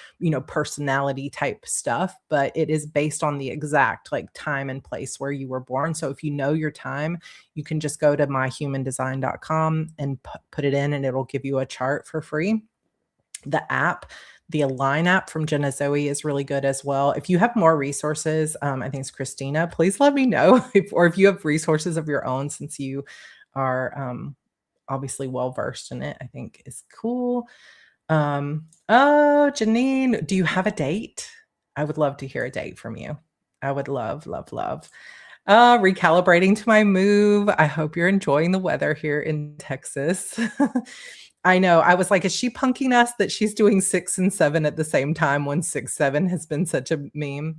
personality type stuff, but it is based on the exact like time and place where you were born. So if you know your time, you can just go to myhumandesign.com and put it in and it'll give you a chart for free. The app, the Align app from Jenna Zoe is really good as well. If you have more resources, I think it's Christina, please let me know if you have resources of your own since you are obviously well versed in it. I think is cool. Oh, Janine, do you have a date? I would love to hear a date from you. I would love, love, love. Recalibrating to my move. I hope you're enjoying the weather here in Texas. I know. I was like, is she punking us that she's doing 6 and 7 at the same time when 6, 7 has been such a meme?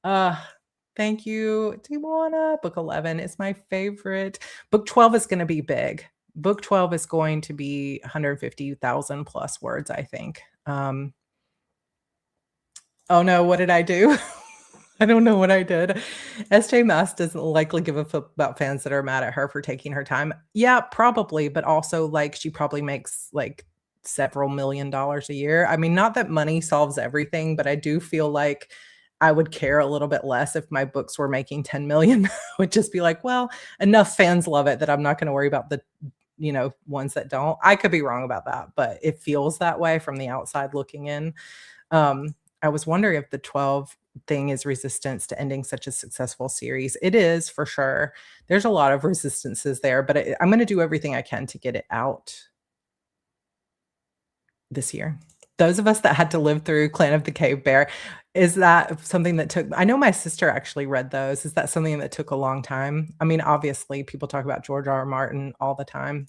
Uh, thank you, Tijuana. Book 11 is my favorite. Book 12 is going to be big. Book 12 is going to be 150,000 plus words, I think. Oh no, what did I do? I don't know what I did. SJ Mass doesn't likely give a fuck about fans that are mad at her for taking her time. Yeah, probably, but also like she probably makes like several $1,000,000 a year. I mean, not that money solves everything, but I do feel like I would care a little bit less if my books were making 10 million. Would just be like, well, enough fans love it that I'm not going to worry about the ones that don't. I could be wrong about that, but it feels that way from the outside looking in. I was wondering if the 12 thing is resistance to ending such a successful series. It is for sure. There's a lot of resistances there, but I'm going to do everything I can to get it out this year. Those of us that had to live through Clan of the Cave Bear, is that something that took, I know my sister actually read those. Is that something that took a long time? I mean, obviously people talk about George R. R. Martin all the time.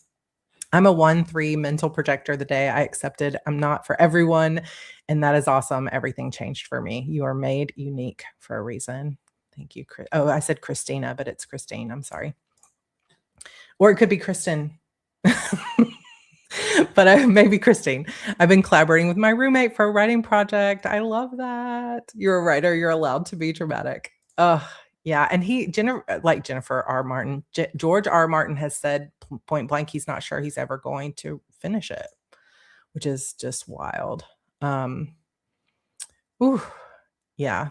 I'm a 1-3 mental projector the day I accepted I'm not for everyone, and that is awesome. Everything changed for me. You are made unique for a reason. Thank you, Chris. Oh, I said Christina, but it's Christine. I'm sorry. Or it could be Kristen. But maybe Christine. I've been collaborating with my roommate for a writing project. I love that. You're a writer. You're allowed to be dramatic. Oh, yeah. And Jennifer R. Martin, George R. Martin has said point blank, he's not sure he's ever going to finish it, which is just wild. Ooh, yeah.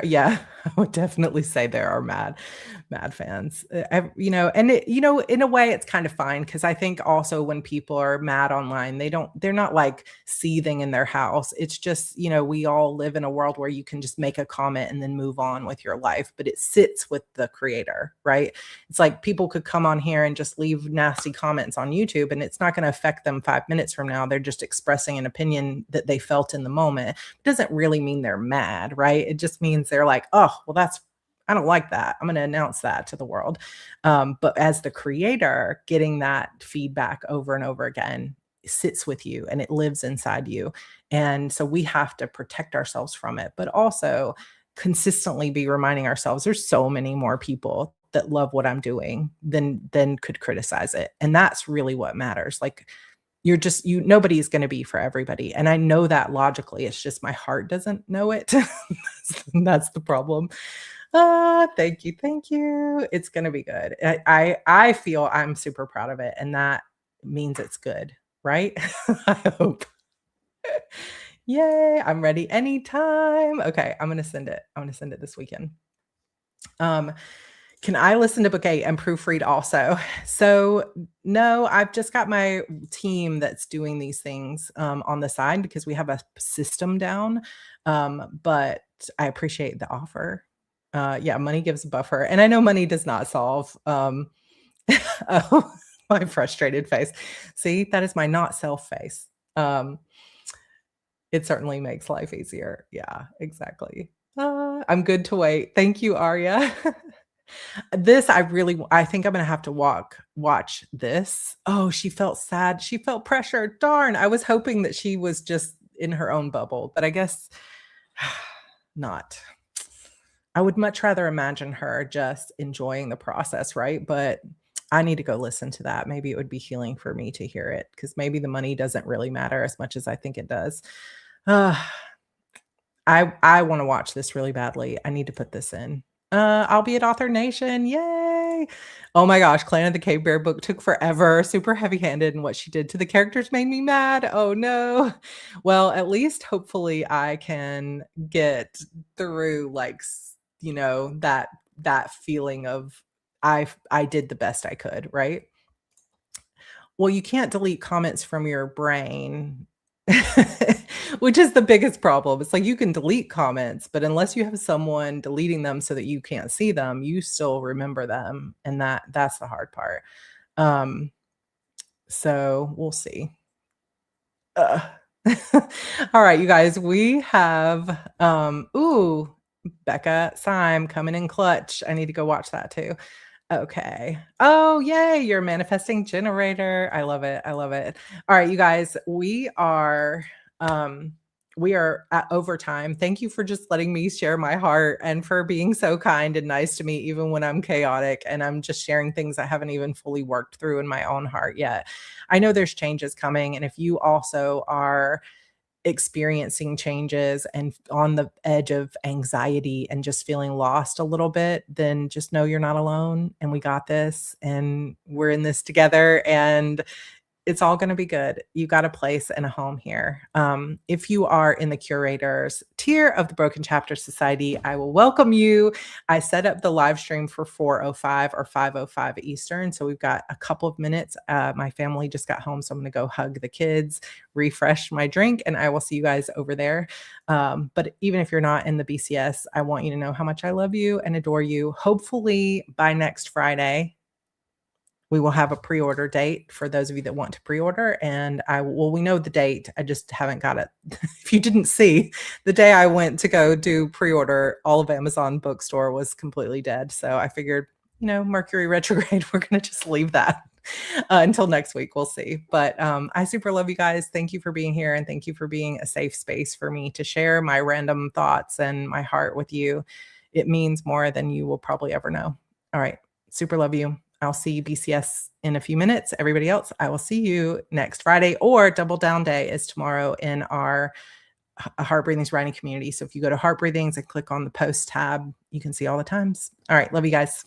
Yeah, I would definitely say there are mad fans. And in a way it's kind of fine because I think also when people are mad online, they're not like seething in their house. It's just, we all live in a world where you can just make a comment and then move on with your life, but it sits with the creator, right? It's like people could come on here and just leave nasty comments on YouTube and it's not going to affect them 5 minutes from now. They're just expressing an opinion that they felt in the moment. It doesn't really mean they're mad, right? It just means they're like, oh, well, I don't like that. I'm going to announce that to the world. But as the creator, getting that feedback over and over again sits with you and it lives inside you. And so we have to protect ourselves from it, but also consistently be reminding ourselves there's so many more people that love what I'm doing than could criticize it. And that's really what matters. Like nobody's going to be for everybody. And I know that logically, it's just my heart doesn't know it. That's the problem. Thank you. Thank you. It's going to be good. I feel I'm super proud of it. And that means it's good, right? I hope. Yay. I'm ready anytime. Okay. I'm going to send it. I'm going to send it this weekend. Can I listen to book 8 and proofread also? So no, I've just got my team that's doing these things on the side because we have a system down. But I appreciate the offer. Yeah, money gives a buffer. And I know money does not solve. Oh, my frustrated face. See, that is my not self face. It certainly makes life easier. Yeah, exactly. I'm good to wait. Thank you, Arya. I think I'm gonna have to watch this. Oh, she felt sad. She felt pressure. Darn. I was hoping that she was just in her own bubble, but I guess not. I would much rather imagine her just enjoying the process, right? But I need to go listen to that. Maybe it would be healing for me to hear it because maybe the money doesn't really matter as much as I think it does. I wanna watch this really badly. I need to put this in. I'll be at Author Nation, yay! Oh my gosh, Clan of the Cave Bear book took forever, super heavy-handed, and what she did to the characters made me mad. Oh, no. Well, at least hopefully I can get through, like, that feeling of I did the best I could, right? Well, you can't delete comments from your brain, which is the biggest problem. It's like you can delete comments, but unless you have someone deleting them so that you can't see them, you still remember them, and that's the hard part. Um, so we'll see. Ugh. All right, you guys, we have, Becca Syme coming in clutch. I need to go watch that too. Okay. Oh, yay, you're a manifesting generator. I love it. I love it. All right, you guys, we are at overtime. Thank you for just letting me share my heart and for being so kind and nice to me even when I'm chaotic and I'm just sharing things I haven't even fully worked through in my own heart yet. I know there's changes coming, and if you also are experiencing changes and on the edge of anxiety and just feeling lost a little bit, then just know you're not alone and we got this and we're in this together and it's all gonna be good. You got a place and a home here. If you are in the curators tier of the Broken Chapter Society, I will welcome you. I set up the live stream for 4:05 or 5:05 Eastern, so we've got a couple of minutes. My family just got home, so I'm gonna go hug the kids, refresh my drink, and I will see you guys over there. But even if you're not in the BCS, I want you to know how much I love you and adore you. Hopefully by next Friday, we will have a pre-order date for those of you that want to pre-order, and we know the date, I just haven't got it. If you didn't see, the day I went to go do pre-order, all of Amazon bookstore was completely dead, so I figured, Mercury retrograde, we're gonna just leave that until next week, we'll see. But, I super love you guys. Thank you for being here, and thank you for being a safe space for me to share my random thoughts and my heart with you. It means more than you will probably ever know. All right, super love you. I'll see you BCS in a few minutes. Everybody else, I will see you next Friday, or Double Down Day is tomorrow in our Heart Breathings writing community. So if you go to Heart Breathings and click on the post tab, you can see all the times. All right. Love you guys.